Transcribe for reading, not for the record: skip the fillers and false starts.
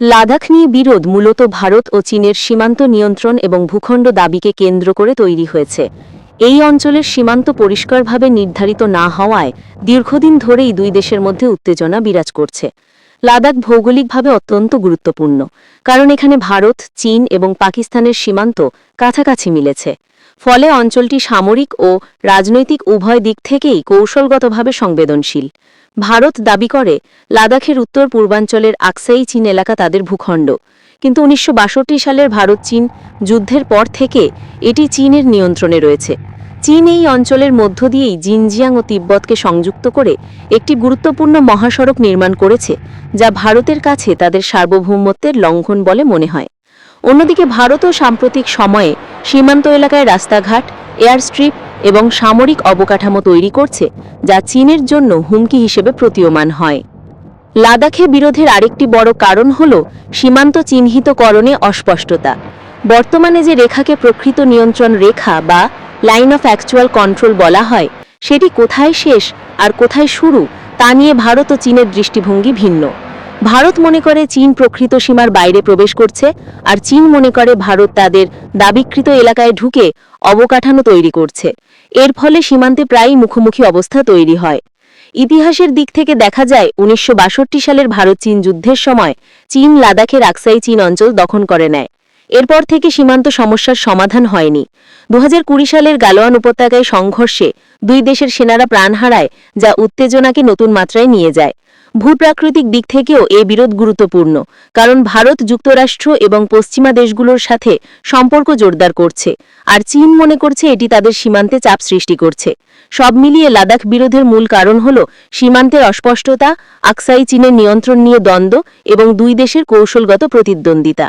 লাদাখ নিয়ে বিরোধ মূলত ভারত ও চীনের সীমান্ত নিয়ন্ত্রণ এবং ভূখণ্ড দাবিকে কেন্দ্র করে তৈরি হয়েছে। এই অঞ্চলের সীমান্ত পরিষ্কারভাবে নির্ধারিত না হওয়ায় দীর্ঘদিন ধরেই দুই দেশের মধ্যে উত্তেজনা বিরাজ করছে। লাদাখ ভৌগোলিকভাবে অত্যন্ত গুরুত্বপূর্ণ, কারণ এখানে ভারত, চীন এবং পাকিস্তানের সীমান্ত কাছাকাছি মিলেছে। ফলে অঞ্চলটি সামরিক ও রাজনৈতিক উভয় দিক থেকেই কৌশলগতভাবে সংবেদনশীল। ভারত দাবি করে লাদাখের উত্তর পূর্বাঞ্চলের আকসাই চীন এলাকা তাদের ভূখণ্ড, কিন্তু ১৯৬২ সালের ভারত-চীন যুদ্ধের পর থেকে এটি চীনের নিয়ন্ত্রণে রয়েছে। চীন এই অঞ্চলের মধ্য দিয়েই জিনজিয়াং ও তিব্বতকে সংযুক্ত করে একটি গুরুত্বপূর্ণ মহাসড়ক নির্মাণ করেছে, যা ভারতের কাছে তাদের সার্বভৌমত্বের লঙ্ঘন বলে মনে হয়। অন্যদিকে ভারতও সাম্প্রতিক সময়ে সীমান্ত এলাকায় রাস্তাঘাট, এয়ারস্ট্রিপ এবং সামরিক অবকাঠামো তৈরি করছে, যা চীনের জন্য হুমকি হিসেবে প্রতীয়মান হয়। লাদাখে বিরোধের আরেকটি বড় কারণ হল সীমান্ত চিহ্নিতকরণে অস্পষ্টতা। বর্তমানে যে রেখাকে প্রকৃত নিয়ন্ত্রণ রেখা বা লাইন অফ অ্যাকচুয়াল কন্ট্রোল বলা হয়, সেটি কোথায় শেষ আর কোথায় শুরু তা নিয়ে ভারত ও চীনের দৃষ্টিভঙ্গি ভিন্ন। ভারত মনে করে চীন প্রকৃত সীমার বাইরে প্রবেশ করছে, আর চীন মনে করে ভারত তাদের দাবিকৃত এলাকায় ঢুকে অবকাঠামো তৈরি করছে। এর ফলে সীমান্তে প্রায়ই মুখোমুখি অবস্থা তৈরি হয়। ইতিহাসের দিক থেকে দেখা যায় ১৯৬২ সালের ভারত-চীন যুদ্ধের সময় চীন লাদাখের আকসাই চীন অঞ্চল দখল করে নেয়। এরপর থেকে সীমান্ত সমস্যার সমাধান হয়নি। ২০২০ সালের গালোয়ান উপত্যকায় সংঘর্ষে দুই দেশের সেনারা প্রাণ হারায়, যা উত্তেজনাকে নতুন মাত্রায় নিয়ে যায়। ভূপ্রাকৃতিক দিক থেকেও এ বিরোধ গুরুত্বপূর্ণ, কারণ ভারত যুক্তরাষ্ট্র এবং পশ্চিমা দেশগুলোর সাথে সম্পর্ক জোরদার করছে, আর চীন মনে করছে এটি তাদের সীমান্তে চাপ সৃষ্টি করছে। সব মিলিয়ে লাদাখ বিরোধের মূল কারণ হল সীমান্তের অস্পষ্টতা, আকসাই চীনের নিয়ন্ত্রণ নিয়ে দ্বন্দ্ব এবং দুই দেশের কৌশলগত প্রতিদ্বন্দ্বিতা।